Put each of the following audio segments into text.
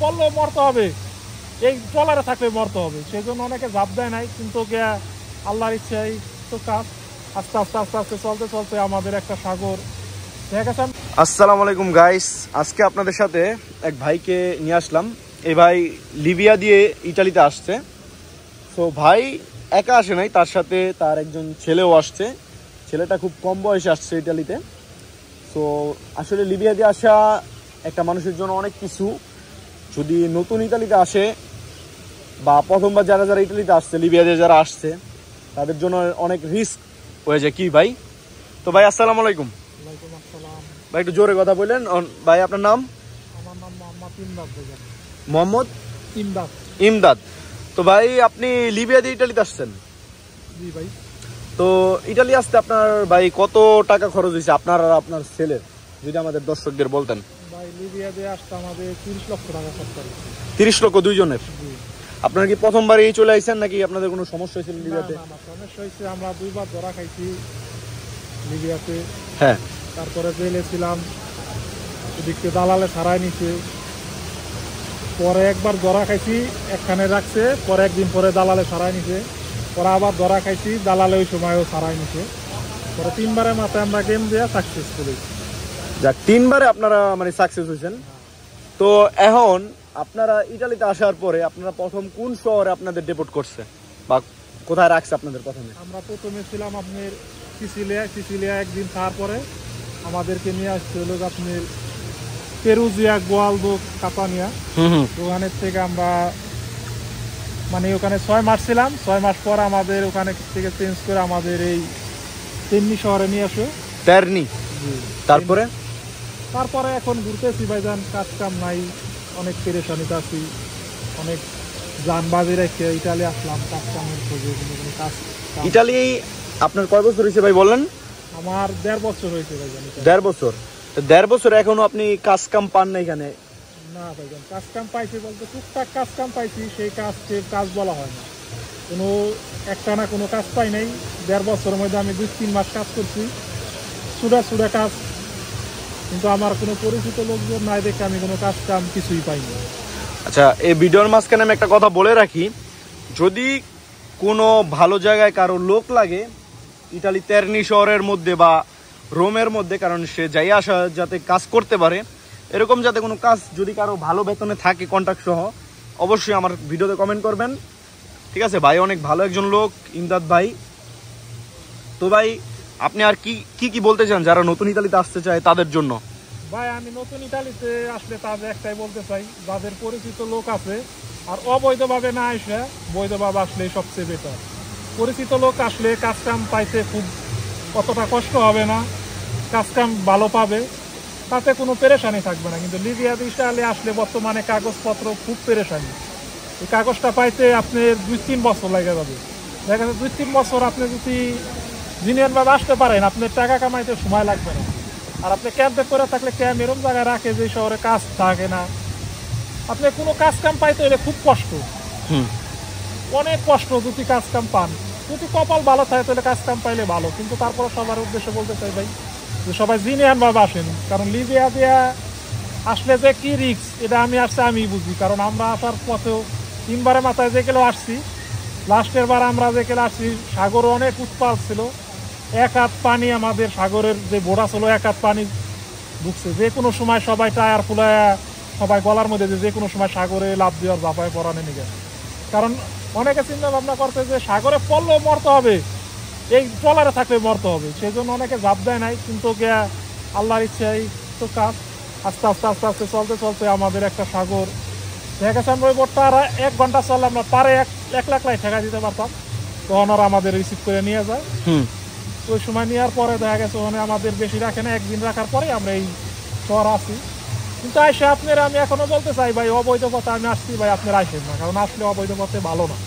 পড়লেও মরতে হবে, এই ট্রলারে থাকলে মরতে হবে, সেই জন্য অনেকে ঝাঁপ দেয় নাই। কিন্তু আল্লাহর ইচ্ছাই তো কাজ, আস্তে আস্তে আস্তে আস্তে চলতে চলতে আমাদের একটা সাগর দেখা গেছে। আসসালামু আলাইকুম গাইস, আজকে আপনাদের সাথে এক ভাইকে নিয়ে আসলাম। এই ভাই লিবিয়া দিয়ে ইটালিতে আসছে। তো ভাই একা আসে নাই, তার সাথে তার একজন ছেলেও আসছে। ছেলেটা খুব কম বয়সে আসছে ইটালিতে। তো আসলে লিবিয়া দিয়ে আসা একটা মানুষের জন্য অনেক কিছু। যদি নতুন ইটালিতে আসে বা প্রথমবার যারা যারা ইটালিতে আসছে, লিবিয়া দিয়ে যারা আসছে, তাদের জন্য অনেক রিস্ক হয়ে যায় কি ভাই। তো ভাই আসসালামু আলাইকুম। ভাই একটু জোরে কথা বললেন ভাই। আপনার নাম? আমার নাম মোহাম্মদ ইমদাদ। মোহাম্মদ ইমদাদ। ইমদাদ। তো ভাই আপনি লিবিয়া দিয়ে ইটালিতে আসছেন? জি ভাই। তো ইটালি আসতে আপনার ভাই কত টাকা খরচ হয়েছে আপনার আর আপনার ছেলের, যদি আমাদের দর্শকদের বলতেন? ভাই লিবিয়া দিয়ে আসতে আমাদের 30 লক্ষ টাকা খরচ হয়েছে। 30 লক্ষ দুইজনের? আপনারা কি প্রথমবারই চলে আইছেন নাকি আপনাদের কোনো সমস্যা হয়েছিল লিবিয়াতে? না, সমস্যা হয়েছে, আমরা দুইবার ধরা খাইছি লিবিয়াতে। হ্যাঁ। তারপরে জেলে ছিলাম, এদিকে দালালে ছাড়াই নিছে। পরে একবার ধরা খাইছি, একখানে রাখছে, পরে একদিন পরে দালালে ছাড়াই নিছে। পরে আবার ধরা খাইছি, দালালে ওই সময়ও ছাড়াই নিছে। পরে 3 বারের মাথায় আমরা গেম দিয়ে সাকসেসফুল হয়েছি। যাক, 3 বারে আপনারা মানে সাকসেস হয়েছেন। তো এখন আপনারা ইটালিতে আসার পরে আপনারা প্রথম কোন শহরে আপনাদের ডিপোর্ট করছে বা কোথায় রাখছে আপনাদের? প্রথমে আমরা প্রথমে ছিলাম আপনার সিসিলিয়া একদিন, তারপরে আমাদেরকে নিয়ে আসতে হলো আপনার পেরুজিয়া, গোয়ালদো, কাপানিয়া। ওখানের থেকে আমরা মানে ওখানে 6 মাস ছিলাম। 6 মাস পর আমাদের ওখানে থেকে চেঞ্জ করে আমাদের এই তেমনি শহরে নিয়ে আসো। তেরনি। তারপরে এখন ঘুরতেছি ভাইজান, কাজ কাম নাই, অনেক পেরেশানিতে আছি, অনেক যানবাজি রেখে ইটালি আসলাম কাজ কামের খোঁজে। কাজ ইটালি আপনার কয় বছর হয়েছে ভাই বললেন? আমার 1.5 বছর হয়েছে ভাইজান। 1.5 বছর? 1.5 বছর এখনো আপনি কাজ কাম পান না এখানে? না ভাইজান, কাজ কাম পাইছি বলতে টুকটাক কাজ কাম পাইছি, সেই কাজ বলা হয় না। কোনো একটা না কোনো কাজ পাই নাই। 1.5 বছরের মধ্যে আমি 2-3 মাস কাজ করছি, সুডা কাজ, কিন্তু আমার কোনো পরিচিত লোকজন নাই দেখে আমি কোনো কাজ কাম কিছুই পাইনি। আচ্ছা, এই ভিডিওর মাঝখানে আমি একটা কথা বলে রাখি, যদি কোনো ভালো জায়গায় কারো লোক লাগে ইটালি তেরনি শহরের মধ্যে বা রোমের মধ্যে, কারণ সে যাই আসা যাতে কাজ করতে পারে, এরকম যাতে কোনো কাজ যদি কারো ভালো বেতনে থাকে কন্ট্রাক্ট সহ, অবশ্যই আমার ভিডিওতে কমেন্ট করবেন। ঠিক আছে ভাই, অনেক ভালো একজন লোক ইমদাদ ভাই। তো ভাই আপনি আর কি বলতে চান যারা নতুন ইতালিতে আসতে চায় তাদের জন্য? ভাই আমি নতুন ইতালিতে আসলে তাদের একটাই বলতে চাই, যাদের পরিচিত লোক আছে আর অবৈধভাবে না আসে বৈধভাবে আসলে সবচেয়ে বেটার। পরিচিত লোক আসলে কাজ কাম পাইতে খুব কতটা কষ্ট হবে না, কাজ কাম ভালো পাবে, তাতে কোনো পেরেশানি থাকবে না। কিন্তু লিবিয়া ইটালি আসলে বর্তমানে কাগজপত্র খুব পেরেশানি। এই কাগজটা পাইতে আপনার 2-3 বছর লেগে যাবে। দেখা যাচ্ছে 2-3 বছর আপনি যদি জিনিয়ানভাবে আসতে পারেন, আপনার টাকা কামাইতে সময় লাগবে না। আর আপনি ক্যাম্পে করে থাকলে ক্যাম্প এরকম জায়গায় রাখে যে শহরে কাজ থাকে না, আপনি কোনো কাজ কাম পাইতে হলে খুব কষ্ট, অনেক কষ্ট। যদি কাজ কাম পান, যদি কপাল ভালো থাকে তাহলে কাজ কাম পাইলে ভালো। কিন্তু তারপরে সবার উদ্দেশ্যে বলতে চাই ভাই যে সবাই জিনিয়ানভাবে আসেন, কারণ লিবিয়া দিয়া আসলে যে কি রিস্ক এটা আমি বুঝি। কারণ আমরা আসার পথেও 3 বারের মাথায় যে গেলেও আসছি, লাস্টের বার আমরা যে গেলে আসছি সাগরে অনেক উৎপাত ছিল, 1 হাত পানি, আমাদের সাগরের যে বোড়া ছিল 1 হাত পানি ঢুকছে। যে কোনো সময় সবাই টায়ার ফুলায়, সবাই গলার মধ্যে যে কোনো সময় সাগরে লাভ দেওয়ার ঝাঁপায় পড়া নেমে গেছে। কারণ অনেকে চিন্তা ভাবনা করছে যে সাগরে পড়লেও মরতে হবে, এই ট্রলারে থাকলে মরতে হবে, সেই জন্য অনেকে ঝাঁপ দেয় নাই। কিন্তু আল্লাহর ইচ্ছাই তো কাজ, আস্তে আস্তে আস্তে আস্তে চলতে চলতে আমাদের একটা সাগর দেখা গেছে। আমরা ওই বোটটা আর 1 ঘন্টা চললে আমরা পারে 1 লাখ টাকা দিতে পারতাম, তখন ওরা আমাদের রিসিভ করে নিয়ে যায়। ওই সময় নেওয়ার পরে দেখা গেছে ওখানে আমাদের বেশি রাখে না, 1 দিন রাখার পরে আমরা এই শহর আসি। কিন্তু আইসে আপনারা আমি এখনো বলতে চাই ভাই, অবৈধ পথে আমি আসছি ভাই, আপনারা আসেন না, কারণ আসলে অবৈধ পথে ভালো না।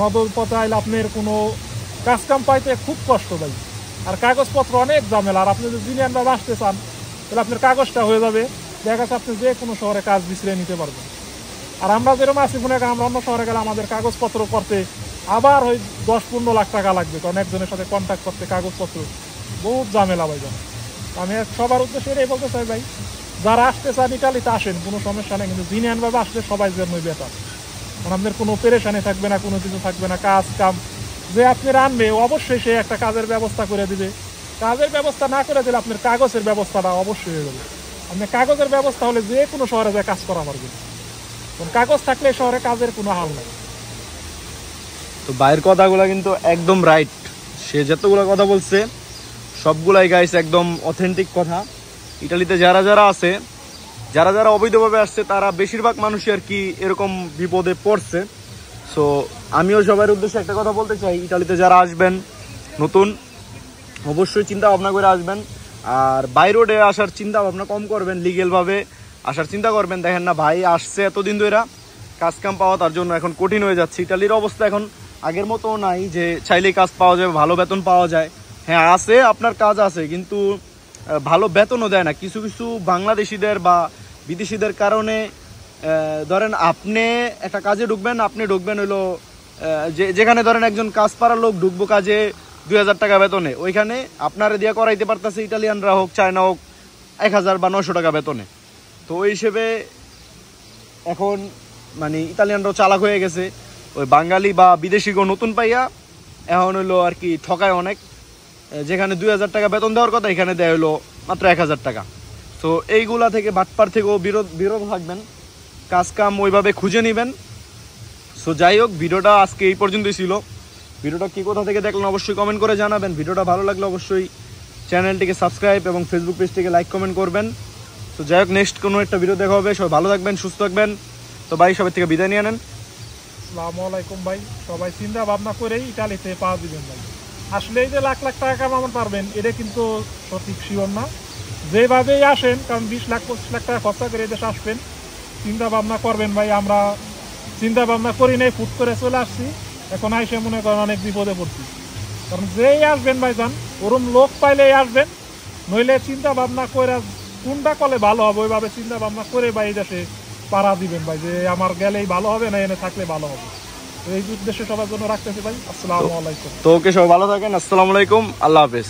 অবৈধ পথে আইলে আপনার কোনো কাজ কাম পাইতে খুব কষ্ট ভাই, আর কাগজপত্র অনেক ঝামেলা। আর আপনি যদি জিনিয়ানভাবে আসতে চান তাহলে আপনার কাগজটা হয়ে যাবে, দেখা গেছে আপনি যে কোনো শহরে কাজ বিছড়ে নিতে পারবেন। আর আমরা যেরকম আসি মনে করেন আমরা অন্য শহরে গেলে আমাদের কাগজপত্র করতে আবার ওই 10-15 লাখ টাকা লাগবে, কারণ একজনের সাথে কন্ট্যাক্ট করতে কাগজপত্র বহুত ঝামেলা ভাই। আমি সবার উদ্দেশ্যে এটাই বলতে চাই ভাই, যারা আসতে চান ইটালিতে আসেন, কোনো সমস্যা নেই, কিন্তু জিনিয়ান ভাবে আসলে সবাই জন্যই বেটার। কারণ আপনার কোনো পেরেশানি থাকবে না, কোনো কিছু থাকবে না, কাজ কাম যে আপনি আনবে অবশ্যই সে একটা কাজের ব্যবস্থা করে দিবে। কাজের ব্যবস্থা না করে দিলে আপনার কাগজের ব্যবস্থাটা অবশ্যই হয়ে যাবে। আপনার কাগজের ব্যবস্থা হলে যে কোনো শহরে যায় কাজ করা পারবেন, কারণ কাগজ থাকলে শহরে কাজের কোনো হাল নাই। তো ভাইয়ের কথাগুলো কিন্তু একদম রাইট। সে যতগুলো কথা বলছে সবগুলাই গাইস একদম অথেন্টিক কথা। ইটালিতে যারা যারা আছে, যারা যারা অবৈধভাবে আসছে, তারা বেশিরভাগ মানুষই আর কি এরকম বিপদে পড়ছে। সো আমিও সবার উদ্দেশ্যে একটা কথা বলতে চাই, ইটালিতে যারা আসবেন নতুন, অবশ্যই চিন্তা ভাবনা করে আসবেন। আর বাই রোডে আসার চিন্তা ভাবনা কম করবেন, লিগেলভাবে আসার চিন্তা করবেন। দেখেন না ভাই আসছে এতদিন ধরে, কাজ কাম পাওয়া তার জন্য এখন কঠিন হয়ে যাচ্ছে। ইটালির অবস্থা এখন আগের মতো নাই যে চাইলেই কাজ পাওয়া যায়, ভালো বেতন পাওয়া যায়। হ্যাঁ আছে, আপনার কাজ আছে, কিন্তু ভালো বেতনও দেয় না। কিছু কিছু বাংলাদেশিদের বা বিদেশিদের কারণে ধরেন আপনি একটা কাজে ঢুকবেন, হলো যেখানে ধরেন একজন কাজ পাড়ার লোক ঢুকবো কাজে 2000 টাকা বেতনে, ওইখানে আপনারা দিয়ে করাইতে পারতেছে ইটালিয়ানরা হোক, চায়না হোক, 1000 বা 900 টাকা বেতনে। তো ওই হিসেবে এখন মানে ইতালিয়ানরাও চালাক হয়ে গেছে। ওই বাঙালি বা বিদেশিকেও নতুন পাইয়া এখন হইলো আর কি ঠকায় অনেক। যেখানে 2000 টাকা বেতন দেওয়ার কথা এখানে দেয় হলো মাত্র 1000 টাকা। তো এইগুলা থেকে বাটপার থেকেও বিরত থাকবেন, কাজ কাম ওইভাবে খুঁজে নেবেন। সো যাই হোক, ভিডিওটা আজকে এই পর্যন্তই ছিল। ভিডিওটা কি কোথা থেকে দেখলেন অবশ্যই কমেন্ট করে জানাবেন। ভিডিওটা ভালো লাগলে অবশ্যই চ্যানেলটিকে সাবস্ক্রাইব এবং ফেসবুক পেজটিকে লাইক কমেন্ট করবেন। তো যাই হোক, নেক্সট কোনো একটা ভিডিও দেখা হবে। সবাই ভালো থাকবেন, সুস্থ থাকবেন। তো ভাই সবার থেকে বিদায় নিয়ে নেন। আসসালামু আলাইকুম ভাই। সবাই চিন্তা ভাবনা করেই ইটালিতে পা দিবেন ভাই। আসলে এই যে লাখ লাখ টাকা কামাতে পারবেন, এটা কিন্তু সঠিক শিওর না। যেভাবেই আসেন, কারণ 20 লাখ 25 লাখ টাকা খরচা করে এদেশে আসবেন, চিন্তা ভাবনা করবেন ভাই। আমরা চিন্তা ভাবনা করি নাই, ফুট করে চলে আসছি, এখন আইসে মনে করেন অনেক বিপদে পড়ছি। কারণ যেই আসবেন ভাই যান, ওরম লোক পাইলেই আসবেন, নইলে চিন্তা ভাবনা করে কোনটা করলে ভালো হবে ওইভাবে চিন্তা ভাবনা করে ভাই এই দেশে পাড়া দিবেন ভাই, যে আমার গেলেই ভালো হবে না এনে থাকলে ভালো হবে। এই উদ্দেশ্যে সবার জন্য রাখতেছি ভাই। আসসালামু আলাইকুম। তো ওকে, সবাই ভালো থাকেন। আসসালামু আলাইকুম, আল্লাহ হাফেজ।